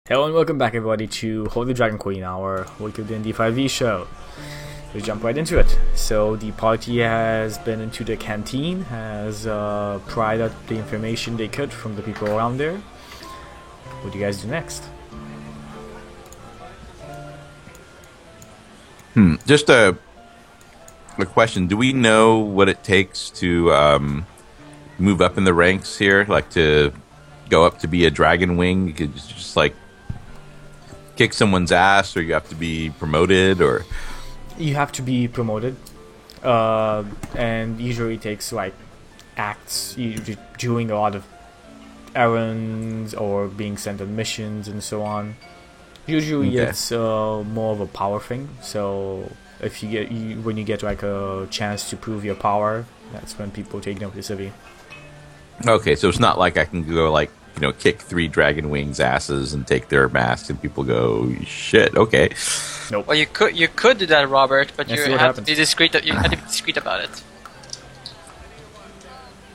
Hello and welcome back everybody to Holy Dragon Queen, our weekly D&D 5e show. We jump right into it. So the party has been into the canteen, has pried out the information they could from the people around there. What do you guys do next? Just a question. Do we know what it takes to move up in the ranks here? Like to go up to be a dragon wing? You could just like kick someone's ass, or you have to be promoted, or You have to be promoted, and usually it takes like acts, you doing a lot of errands or being sent on missions and so on. Usually Okay. it's more of a power thing. So if when you get like a chance to prove your power, that's when people take notice of you. okay, so it's not like I can go like kick 3 dragon wings asses and take their masks, and people go shit. Okay, Nope. Well, you could do that, Robert, but Let's you see what have happens. to be discreet. You have to be discreet about it.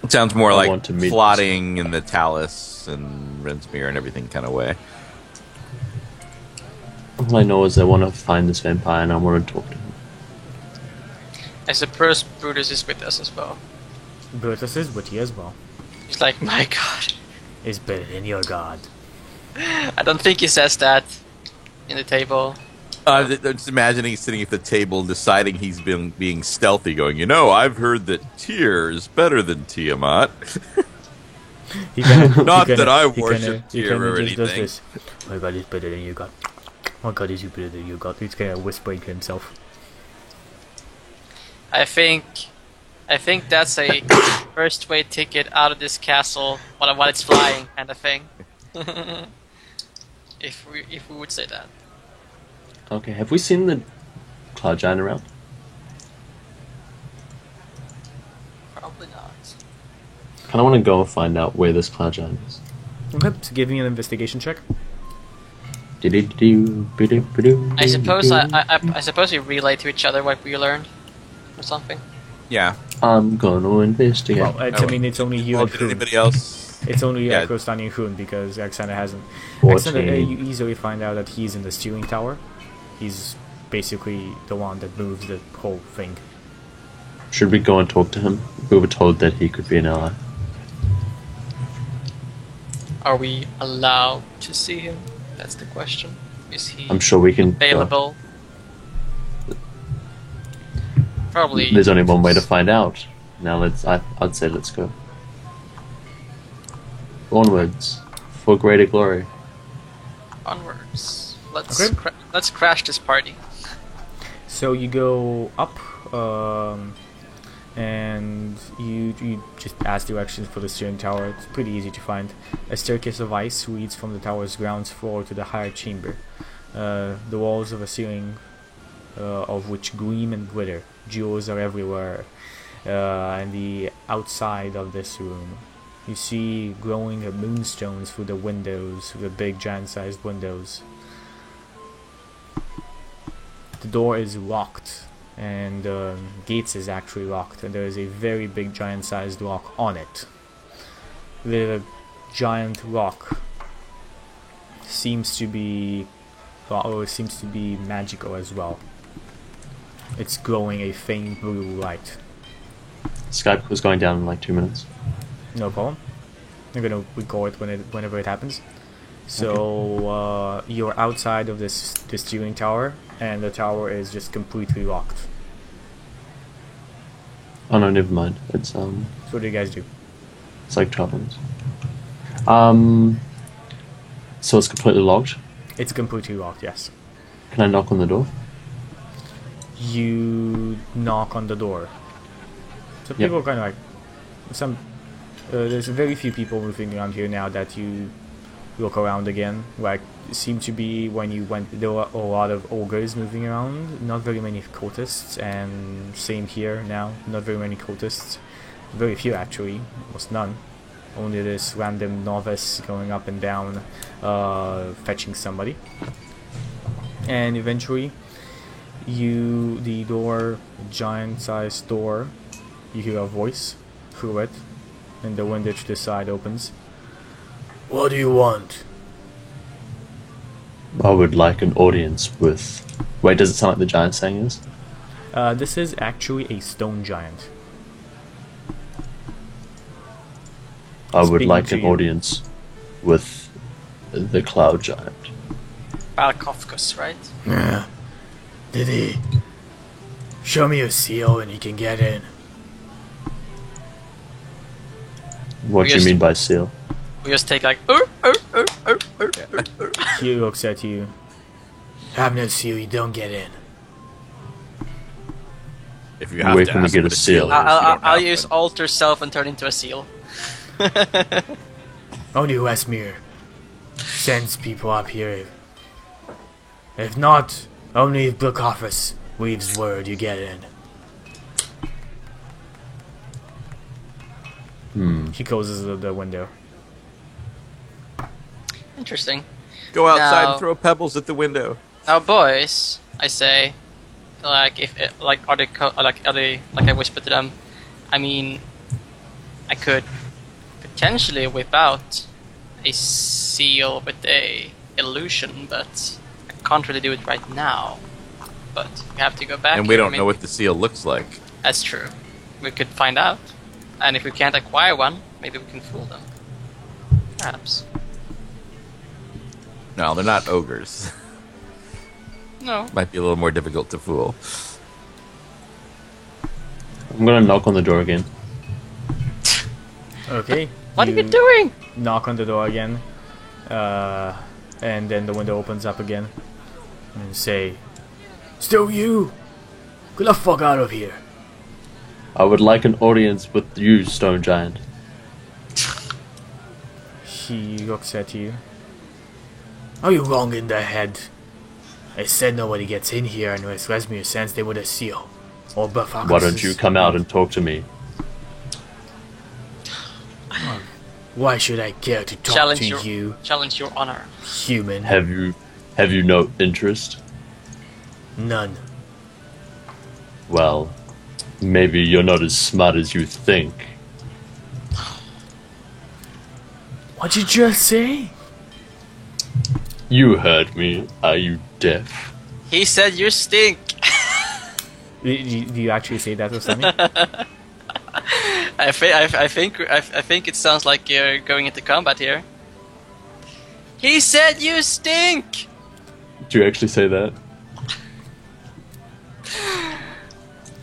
it sounds more I like want to meet- plotting in the Talus and Rensmere and everything kind of way. All I know is I want to find this vampire and I want to talk to him. I suppose Brutus is with us as well. Brutus is witty as well. He's like, my God. Is better than your god. I don't think he says that in the table. Just imagining sitting at the table, deciding he's been being stealthy, going, I've heard that Tyr is better than Tiamat. He kinda, Not he kinda- that I he worship kinda- he Tyr kinda or just does anything. this. My god is better than your god. My god is better than your god. He's kind of whispering to himself. I think that's a first way ticket out of this castle while it's flying kind of thing. if we would say that. Okay, have we seen the Cloud Giant around? Probably not. Kind of want to go and find out where this Cloud Giant is. Okay, so give me an investigation check. I suppose I suppose we relay to each other what we learned or something. Yeah. I'm gonna investigate. Well, I mean, it's only you Well, and did Hoon. anybody else? It's only Yeah. Krostani and Hoon because Alexander hasn't. 14. Alexander, you easily find out that he's in the steering tower. He's basically the one that moves the whole thing. Should we go and talk to him? We were told that he could be an ally. Are we allowed to see him? That's the question. Is he I'm sure we can. available? Probably. There's only one way to find out. Now I'd say let's go. Onwards, for greater glory. Onwards. Let's Okay. let's crash this party. So you go up, and you just ask directions for the steering tower. It's pretty easy to find. A staircase of ice leads from the tower's ground floor to the higher chamber. The walls of a ceiling, of which gleam and glitter. Jewels are everywhere. And the outside of this room, you see glowing moonstones through the windows, through the big giant-sized windows. The door is locked, and gates is actually locked, and there is a very big giant-sized lock on it. The giant lock seems to be magical as well. It's glowing a faint blue light. Skype was going down in like 2 minutes. No problem. I'm gonna record whenever it happens. So you're outside of this steering tower, and the tower is just completely locked. Oh no, never mind. It's So what do you guys do? It's like troubles. So it's completely locked. It's completely locked. Yes. Can I knock on the door? You knock on the door. So Yep. people are kind of like some. There's very few people moving around here now that you look around again. Like it seemed to be when you went, there were a lot of ogres moving around. Not very many cultists, and same here now. Not very many cultists. Very few actually, almost none. Only this random novice going up and down, fetching somebody. And eventually, the door, giant-sized door, you hear a voice through it, and the window to the side opens. What do you want? I would like an audience with. Wait, does it sound like the giant saying is? This is actually a stone giant. I would Speaking like to an you. audience with the cloud giant. Balkofkus, right? Yeah. Did he show me a seal and he can get in? What do you Yes. mean by seal? We just take like. He looks at you. Have no seal, you don't get in. If you have Where to can we ask get what a seal? is, you don't I'll have use one. alter self and turn into a seal. Only Westmere sends people up here. If not, only if Book Office leaves word you get in. He closes the window. Interesting. Go outside Now- and throw pebbles at the window. Now, boys, I say, like are they like I whispered to them. I mean, I could potentially whip out a seal with a illusion, but I can't really do it right now. But we have to go back. And we here, don't know maybe- what the seal looks like. That's true. We could find out, and if we can't acquire one, maybe we can fool them. Perhaps. No, they're not ogres. No. Might be a little more difficult to fool. I'm gonna knock on the door again. Okay. What are you doing? Knock on the door again. And then the window opens up again. And say, "Still you? Get the fuck out of here." I would like an audience with you, stone giant. He looks at you. Are you wrong in the head? I said nobody gets in here unless Lesmere sends them with a seal. Or Buffockers. Why don't you come out and talk to me? Why should I care to talk Challenge to your you, challenge your honor. human? Have you no interest? None. Well, maybe you're not as smart as you think. What'd you just say? You heard me. Are you deaf? He said you stink. Do you actually say that or something? I think it sounds like you're going into combat here. He said you stink. Do you actually say that?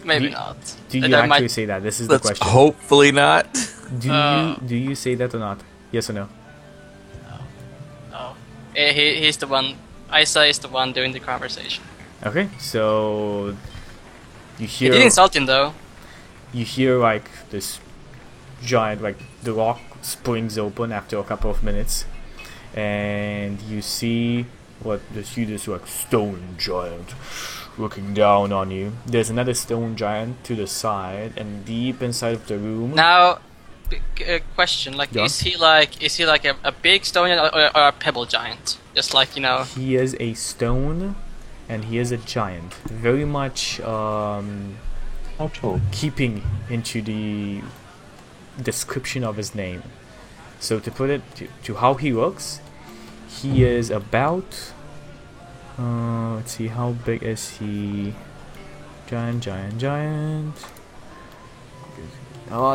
Maybe You- not. Do you That actually might- say that? This is the Let's question. hopefully not. Do you say that or not? Yes or no? No. He's the one. Isa is the one doing the conversation. Okay, so you He hear did insult him though. you hear like this giant, like the rock springs open after a couple of minutes, and you see what you see this like stone giant looking down on you. There's another stone giant to the side, and deep inside of the room. Now, question: like, Yeah. is he like a big stone giant or a pebble giant? Just like He is a stone, and he is a giant. Very much How tall? keeping into the description of his name. So to put it to how he looks, he is about let's see, how big is he? Giant.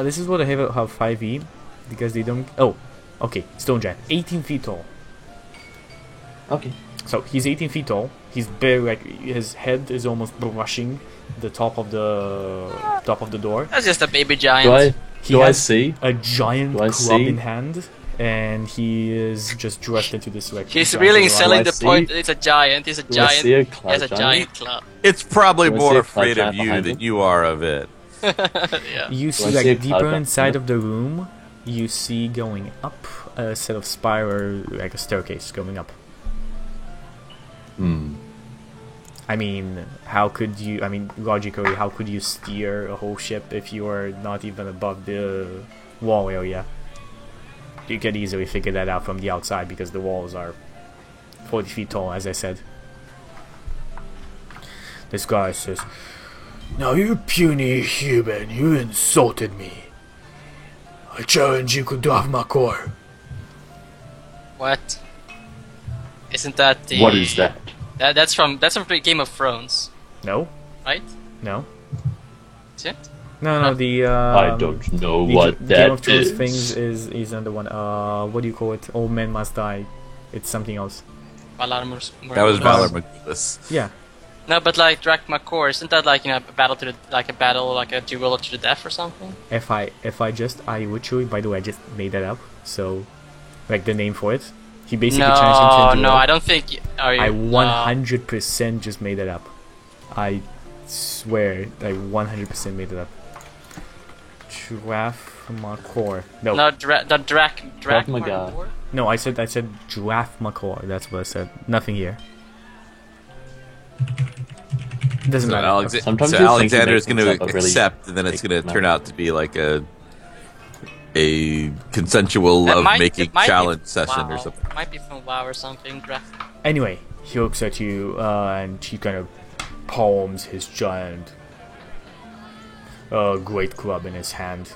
This is what I have 5e, because they don't. Oh, okay, stone giant, 18 feet tall. Okay. So he's 18 feet tall. He's bare, like his head is almost brushing the top of the door. that's just a baby giant. He Do I has see? a giant Do I club see? in hand, and he is just dressed into this like. He's giant really rock. selling I the see? point that it's a giant. He's a Do I giant. see a He cloud has a giant? giant club. It's probably Do I more see a afraid cloud of giant you behind than him? you are of it. Yeah. You see, I see a like cloud deeper giant inside behind of the room, you see going up a set of spiral, like a staircase going up. Hmm. I mean, how could you? I mean, logically, how could you steer a whole ship if you are not even above the wall area? You could easily figure that out from the outside because the walls are 40 feet tall, as I said. This guy says, "Now you puny human, you insulted me. I challenge you to drop my core." What? Isn't that the? What is that? That's from Game of Thrones, No, right? no, Is it? no. The I don't know the what Game that of Thrones is. things is another one. What do you call it? All men must die. It's something else. Valar That was Valor. Valor Morghulis. Yeah. No, but like Drak Makor, isn't that like a battle to the like a duel to the death or something? I literally, by the way, I just made that up. So, like the name for it, he basically turns into a duel. No, I don't think. Are you, I 100% just made it up. I swear, I 100% made it up. Draphmakor. No, No, the Drak Makor. Makor. no, I said Draphmakor. That's what I said. Nothing here. Doesn't So, matter. Sometimes so you think he Alexander's makes going to himself a really accept, and then it's big going to man. turn out to be like a consensual That might- love-making it might be challenge from session or WoW. something. It might be from WoW or something. Anyway, he looks at you and he kind of palms his giant great club in his hand.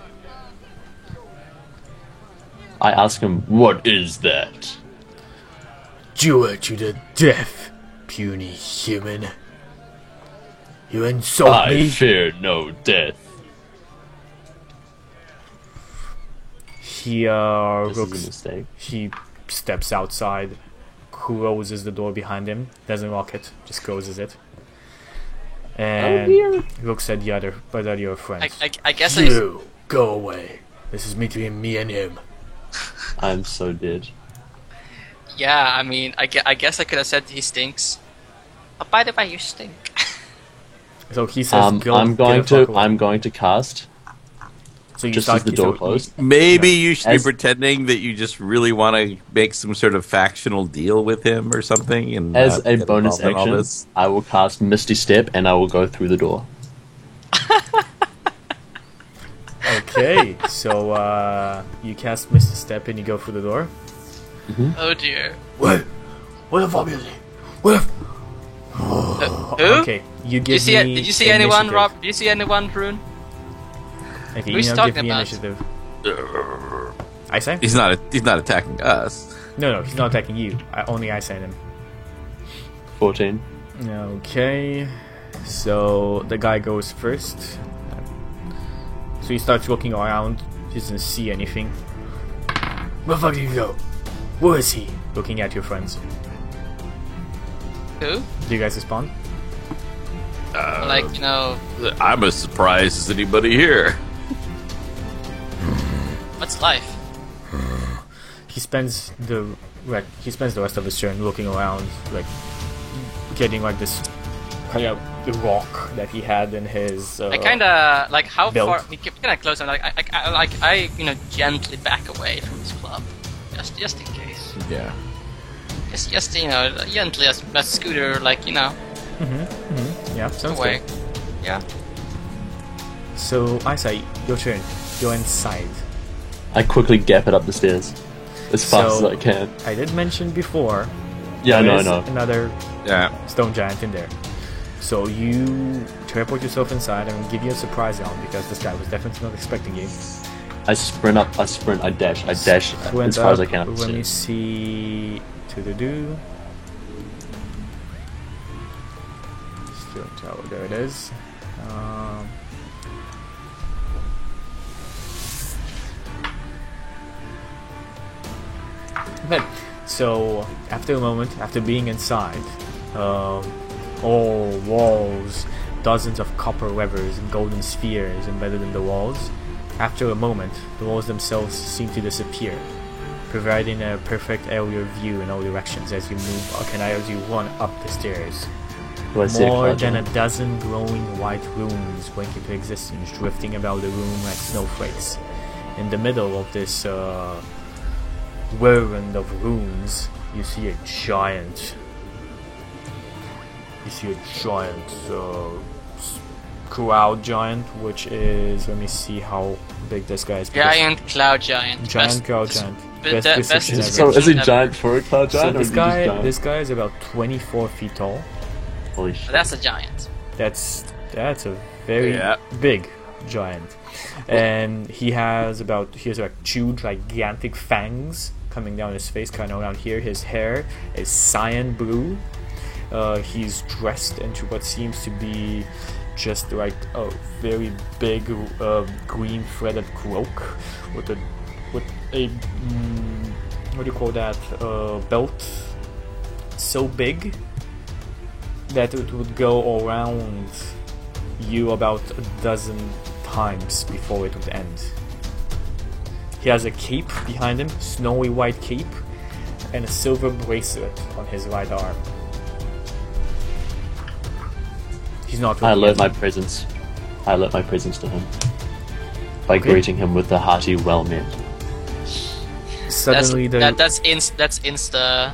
I ask him, what is that? Duel to the death, puny human. You insult I me? fear no death. He This is a looks. mistake. He steps outside, closes the door behind him. Doesn't lock it, just closes it. And looks at your friends. I guess You go away. This is between me and him. I'm so dead. Yeah, I mean, I guess I could have said he stinks. Oh, by the way, you stink. So he says, "Go, I'm going get the fuck to. away." I'm going to cast So you just start as the door closed. Maybe you should As- be pretending that you just really want to make some sort of factional deal with him or something. And As not a get bonus involved in all action, this. I will cast Misty Step and I will go through the door. Okay, so you cast Mr. Step and you go through the door. Oh dear. What? What the fuck is it? What? Who? Okay, you give Did me. you see anyone, initiative. Rob? Did you see anyone, Rune? Okay, Who's you talking give me about? initiative. I say? He's not attacking us. No, he's not attacking you. Only I send him. 14. Okay, so the guy goes first. So he starts looking around. He doesn't see anything. Where the fuck did you go? Where is he? Looking at your friends. Who? Do you guys respond? Like, you know, I'm as surprised as anybody here. what's life? He spends the rest of his turn looking around, like getting like this kind of rock that he had in his. I kind of like how belt. far we keep kind of close. And I you know gently back away from this club, just in case. Yeah. Just you know gently let Scooter like you know Yeah, sounds away. good. Yeah. So Isai, your turn. You're inside. I quickly gap it up the stairs as fast So- as I can. I did mention before. Yeah, there no, is no. Another Yeah. stone giant in there. So you teleport yourself inside and give you a surprise round because this guy was definitely not expecting you. I sprint up, I sprint, I dash Went as far as I up, can up the Let me stairs. see. To-do-do. Stone tower, there it is. Okay, so after a moment, after being inside, all walls, dozens of copper levers and golden spheres embedded in the walls. After a moment, the walls themselves seem to disappear, providing a perfect aerial view in all directions as you move, as you run up the stairs. Do I see a More cloud than a giant? dozen glowing white runes blink into existence, drifting about the room like snowflakes. In the middle of this whirlwind of runes, you see a giant. Cloud giant, which is. Let me see how big this guy is. because- Giant cloud giant. Giant cloud giant. Best description ever. So is he Never. giant for a cloud So giant? or this is he just guy, giant? this guy is about 24 feet tall. Holy shit. That's a giant. That's a very Yeah. big. giant, and he has like 2 gigantic fangs coming down his face, kind of around here. His hair is cyan blue. He's dressed into what seems to be just like a very big green threaded cloak with a what do you call that, belt so big that it would go around you about a dozen times before it would end. He has a cape behind him, snowy white cape, and a silver bracelet on his right arm. He's not. I alert my presence. I alert my presence to him by greeting him with a hearty well met. Suddenly, that's insta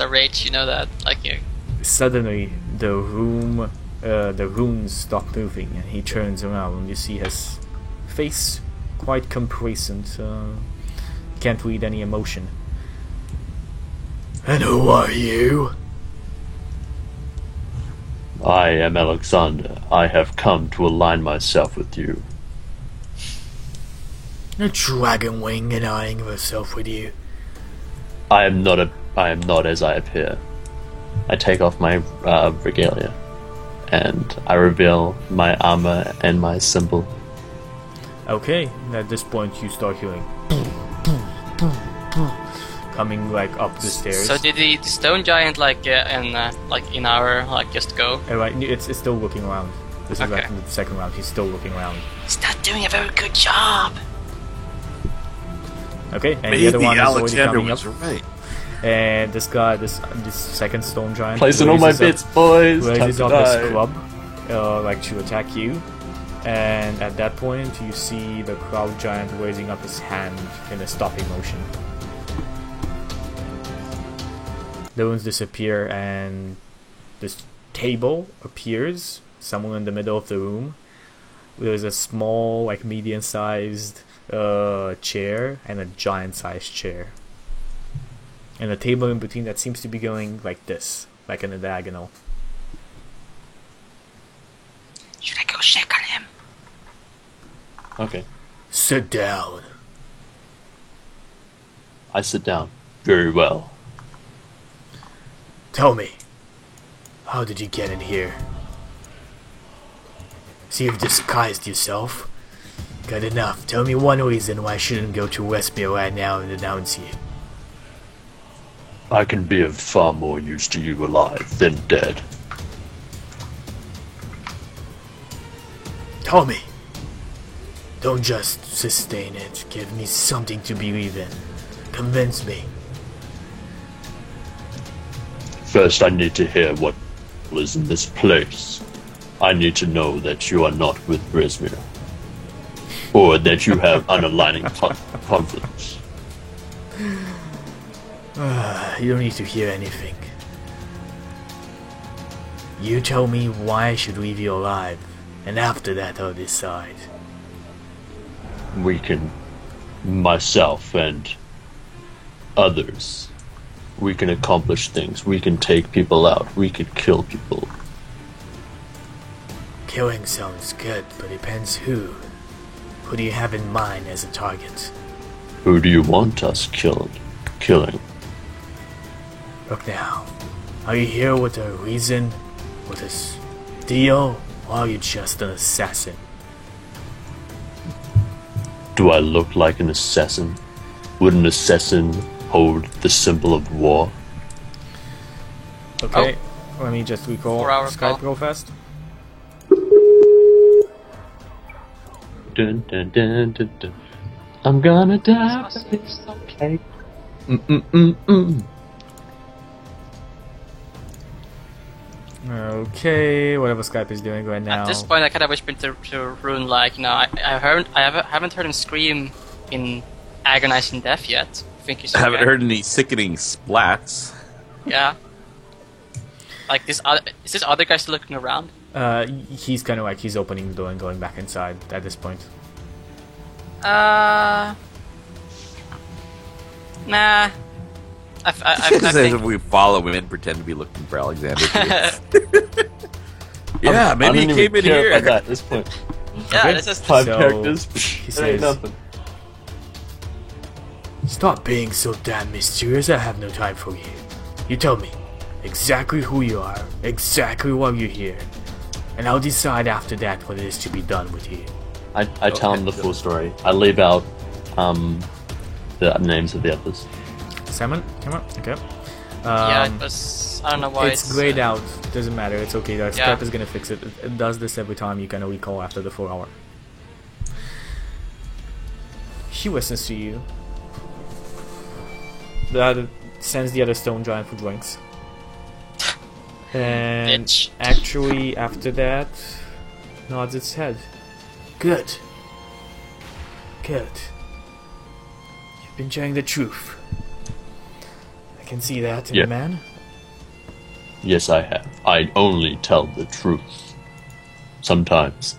rage. You know that, like you. Suddenly, the runes stop moving, and he turns around. You see his face quite complacent. Can't read any emotion. And who are you? I am Alexander. I have come to align myself with you. A dragon wing aligning herself with you. I am not as I appear. I take off my regalia, and I reveal my armor and my symbol. Okay, at this point you start hearing coming like up the stairs. So did the stone giant in our just go? Right, it's still looking around. This is Okay. like the second round. He's still looking around. He's not doing a very good job. Okay, and Maybe the other one is already Alexander coming was up. right. And this guy, this second stone giant, Placing all my raises up- bits, boys. Time raises to up his die. club, like to attack you. And at that point, you see the cloud giant raising up his hand in a stopping motion. The runes disappear, and this table appears somewhere in the middle of the room. There's a small, like medium-sized chair and a giant-sized chair. And a table in between that seems to be going like this, like in a diagonal. Should I go check on him? Okay. Sit down. I sit down. Very well. Tell me, how did you get in here? See, you've disguised yourself. Good enough. Tell me one reason why I shouldn't go to Westmere right now and denounce you. I can be of far more use to you alive than dead. Tell me. Don't just sustain it. Give me something to believe in. Convince me. First, I need to hear what is in this place. I need to know that you are not with Brismere. Or that you have unaligning conflicts. You don't need to hear anything. You tell me why I should leave you alive, and after that I'll decide. We can, myself and others, we can accomplish things. We can take people out. We can kill people. Killing sounds good, but depends who. Who do you have in mind as a target? Who do you want us killing? Look now. Are you here with a reason? With a deal? Or are you just an assassin? Do I look like an assassin? Would an assassin hold the symbol of war? Okay, let me just recall 4-hour Skype call. real fast. Dun, dun, dun, dun, dun. I'm gonna die, but it's okay. Okay, whatever Skype is doing right now. At this point, I kind of whispered to Rune, I haven't heard him scream in agonizing death yet. I think he's I haven't okay. heard any sickening splats. Yeah. Like is this other guy still looking around? He's kind of like he's opening the door and going back inside at this point. Nah. I As if think we follow him and pretend to be looking for Alexander. Yeah, maybe he I don't came even in care here. about that at this point. Yeah, Okay. this is 5 So, characters. he It ain't says- nothing. Stop being so damn mysterious. I have no time for you. You tell me exactly who you are, exactly why you're here, and I'll decide after that what is to be done with you. I tell him the full story. I leave out the names of the others. Salmon, come on, okay. yeah, it was. I don't know why It's grayed out. Doesn't matter. It's okay. The Yeah. Skype is gonna fix it. It does this every time you can recall after the 4 hour. He listens to you. That sends the other stone giant for drinks. And Bitch. actually, after that, nods its head. Good. Good. You've been telling the truth. I can see that in Yeah. a man. Yes, I have. I only tell the truth. Sometimes.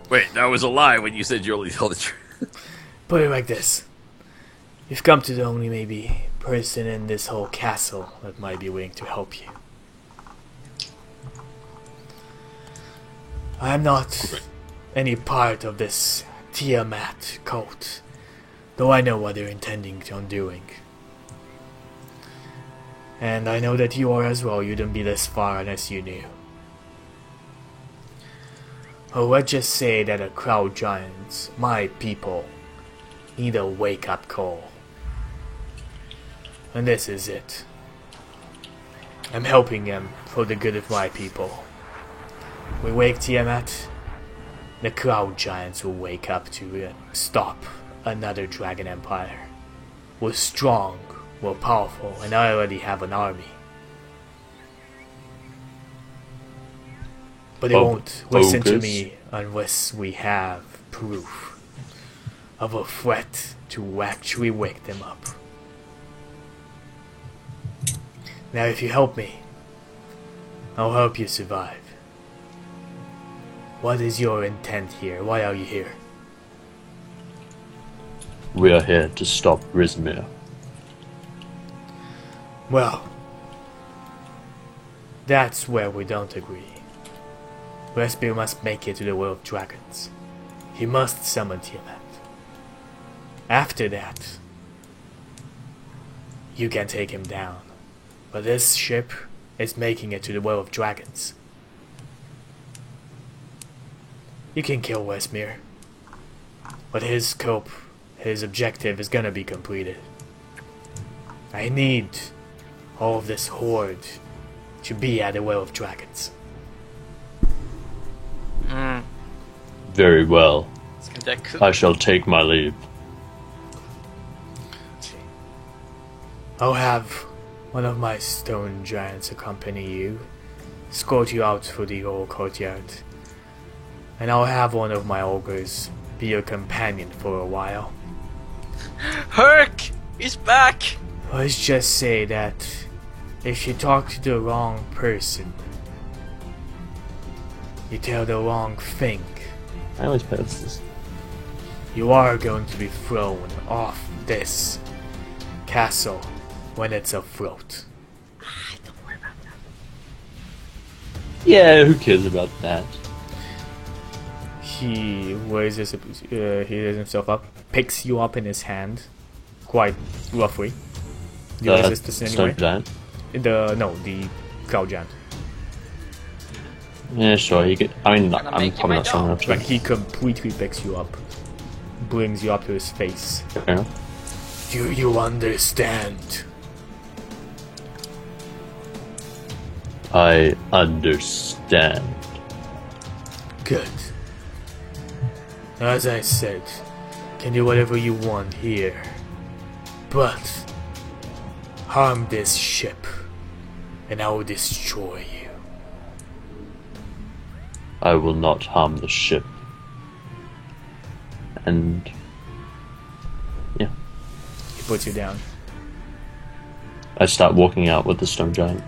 Wait, that was a lie when you said you only told the truth. Put it like this. You've come to the only maybe person in this whole castle that might be willing to help you. I'm not any part of this Tiamat cult, though I know what they're intending on doing. And I know that you are as well. You wouldn't be this far unless you knew. Oh, let's just say that the Crowd Giants, my people, need a wake-up call. And this is it. I'm helping them for the good of my people. We wake Tiamat, the Cloud Giants will wake up to stop another Dragon Empire. We're strong, we're powerful, and I already have an army. But they won't listen to Focus. me unless we have proof of a threat to actually wake them up. Now if you help me, I'll help you survive. What is your intent here? Why are you here? We are here to stop Rizmir. Well, that's where we don't agree. Respir must make it to the world of dragons. He must summon Tiamat. After that, you can take him down. But this ship is making it to the world of dragons. You can kill Westmere, but his scope, his objective is gonna be completed. I need all of this horde to be at the Well of Dragons. Very well. It's gonna be a coup. I shall take my leave. I'll have one of my stone giants accompany you, escort you out through the old courtyard, and I'll have one of my ogres be your companion for a while. Herc! He's back! Let's just say that if you talk to the wrong person, you tell the wrong thing, I always pass this. you are going to be thrown off this castle when it's afloat. Yeah, who cares about that? He raises himself up, picks you up in his hand, quite roughly. Do you resist this in any Stone way? Giant. The Cloud Giant. Yeah, sure. He could. I mean, Gonna I'm make you probably my not strong dog. enough to. Like he completely picks you up, brings you up to his face. Fair enough. Do you understand? I understand. Good. As I said, can do whatever you want here, but harm this ship, and I will destroy you. I will not harm the ship. And yeah, He puts you down. I start walking out with the Stone Giant.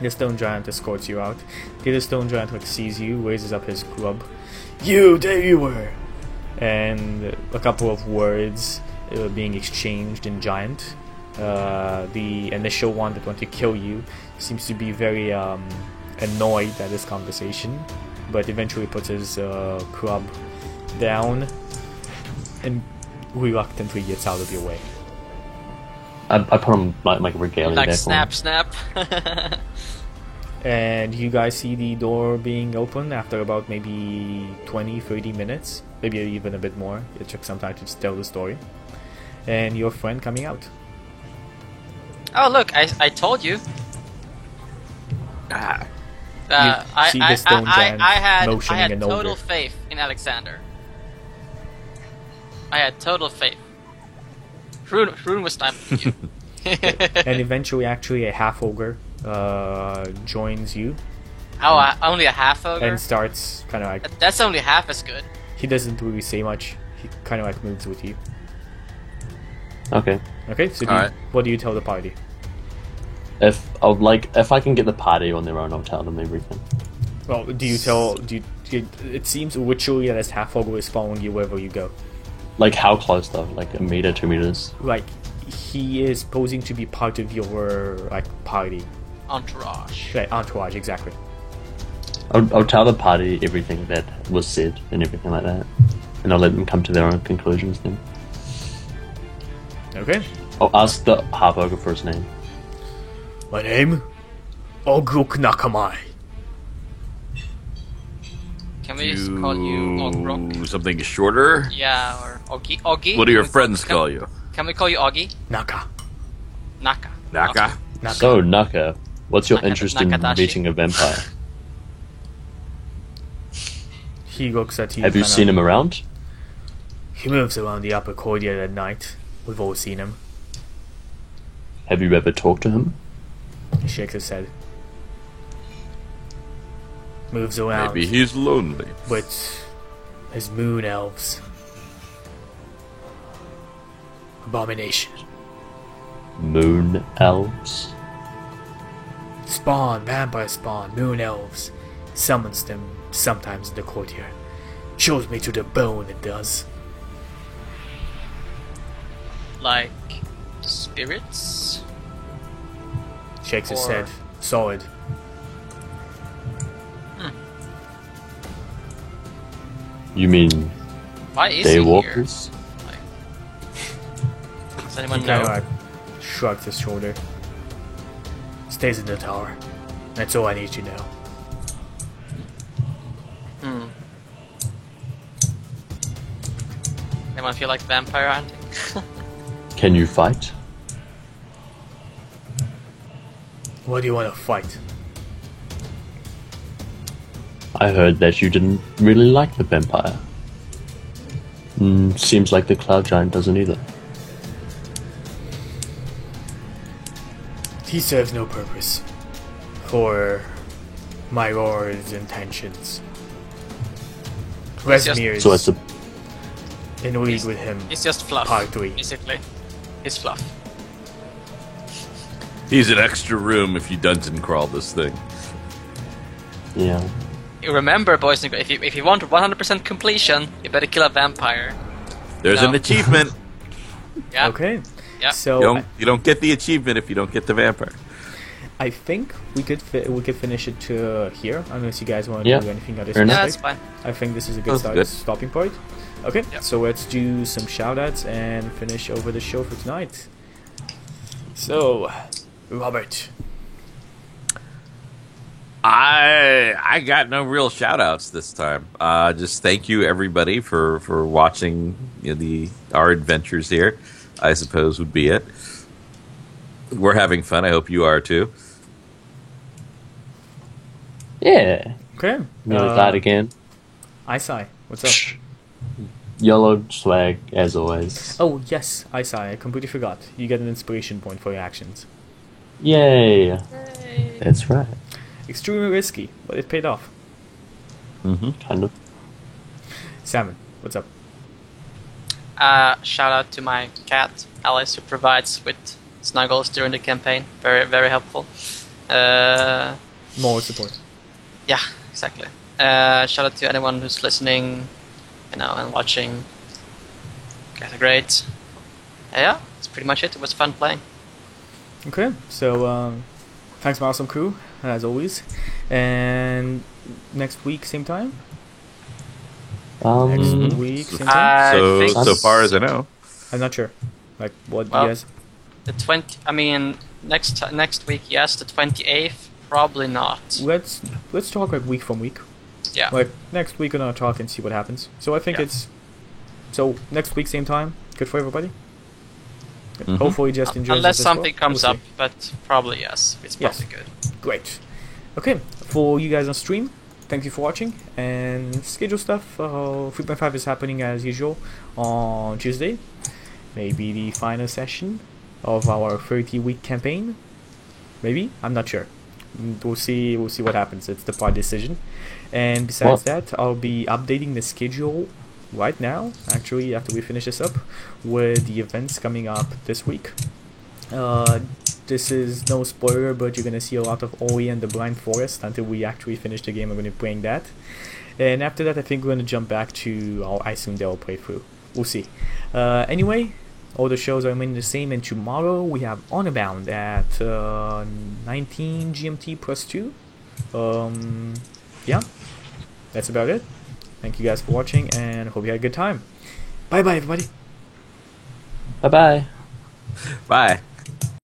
The stone giant escorts you out. The other stone giant sees you, raises up his club. You, there you were! And a couple of words being exchanged in giant. The initial one that wanted to kill you seems to be very annoyed at this conversation. but eventually puts his club down and reluctantly gets out of your way. I put on my regalia Like there for him. snap. And you guys see the door being open after about maybe 20-30 minutes, maybe even a bit more. It took some time to tell the story. And your friend coming out. Oh look, I told you. Ah, I see the stone giant had motioning an total ogre. faith in Alexander. I had total faith. Rune was time for you. And eventually, actually, a half ogre joins you Oh, only a half ogre? and starts kind of like. That's only half as good. He doesn't really say much. He kind of like moves with you. Okay. Okay, so Alright. what do you tell the party? If I can get the party on their own, I'll tell them everything. Well, do you tell? It seems ritually that this half ogre is following you wherever you go. Like how close though? Like a meter, 2 meters? Like he is posing to be part of your like party, Entourage. right, entourage, exactly. I'll tell the party everything that was said and everything like that, and I'll let them come to their own conclusions then. Okay. I'll ask the half ogre for his name. My name, Ogruk Nakamai. Can we just call you Ogrok? do something shorter. Yeah, or Ogi. Ogi? What do your Can we friends can- call you? Can we call you Ogi? Naka. Naka. Naka. Naka. So Naka, what's your Naka- interest in Nakadashi. meeting a vampire? He looks at you. Have you kinda- seen him around? He moves around the upper courtyard at night. We've all seen him. Have you ever talked to him? He shakes his head. Moves around Maybe he's lonely. with his moon elves. Abomination. Moon elves? Spawn, vampire spawn, moon elves. Summons them sometimes in the courtyard. Chills me to the bone, it does. Like spirits? Shakes his Or- head. Solid. You mean Why is he here? daywalkers? Does anyone He kind of know? like shrugs his shoulder. Stays in the tower. That's all I need to know. Hmm. Anyone feel like vampire hunting? Can you fight? What do you want to fight? I heard that you didn't really like the vampire. Seems like the Cloud Giant doesn't either. He serves no purpose for my lord's intentions. He's just- Rezmir So I is sup- in league with him. It's just fluff. Part 3. Basically. It's fluff. He's an extra room if you dungeon crawl this thing. yeah. You remember, boys and girls, if you want 100% completion, you better kill a vampire. There's No. an achievement. Yeah. Okay. Yeah. So You don't get the achievement if you don't get the vampire. I think we could finish it here, unless you guys want to Yeah. do anything other Fair enough. Yeah, that's specific. fine. I think this is a good Sounds good. stopping point. Okay, Yep. so let's do some shoutouts and finish over the show for tonight. So, Robert. I got no real shout outs this time. Just thank you everybody for watching our adventures here, I suppose would be it. We're having fun. I hope you are too. Yeah. Okay. Nearly died again. Isai, what's up? Yellow swag, as always. Oh, yes, Isai, I completely forgot. You get an inspiration point for your actions. Yay. That's right. Extremely risky, but it paid off. Kind of. Salmon, what's up? Shout out to my cat, Alice, who provides with snuggles during the campaign. Very, very helpful. More support. Yeah, exactly. Shout out to anyone who's listening, and watching. You guys are great. Yeah, that's pretty much it. It was fun playing. Okay, so thanks, my awesome crew, as always. And next week, same time. Um, Next week, same time. So think so far as I know. I'm not sure. Like, what Well, you guys? the 20. I mean, next week, yes. The 28th, probably not. Let's talk like week from week. Yeah. Like next week, we're gonna talk and see what happens. So I think Yeah. it's so next week, same time. Good for everybody. Mhm. Hopefully, just enjoy. Unless something comes up, but probably yes. It's Yes. probably good. Great. Okay, for you guys on stream, thank you for watching. And schedule stuff. 3.5 is happening as usual on Tuesday. Maybe the final session of our 30-week campaign. Maybe, I'm not sure. We'll see. We'll see what happens. It's the pod decision. And besides that, I'll be updating the schedule right now. Actually, after we finish this up, with the events coming up this week. This is no spoiler, but you're gonna see a lot of Ori and the Blind Forest until we actually finish the game. I'm gonna be playing that, and after that, I think we're gonna jump back to our Icewind Dale playthrough. We'll see. Anyway, all the shows are remaining the same, and tomorrow we have Honor Bound at 19 GMT plus 2. Yeah, that's about it. Thank you guys for watching, and hope you had a good time. Bye bye, everybody. bye bye. Bye.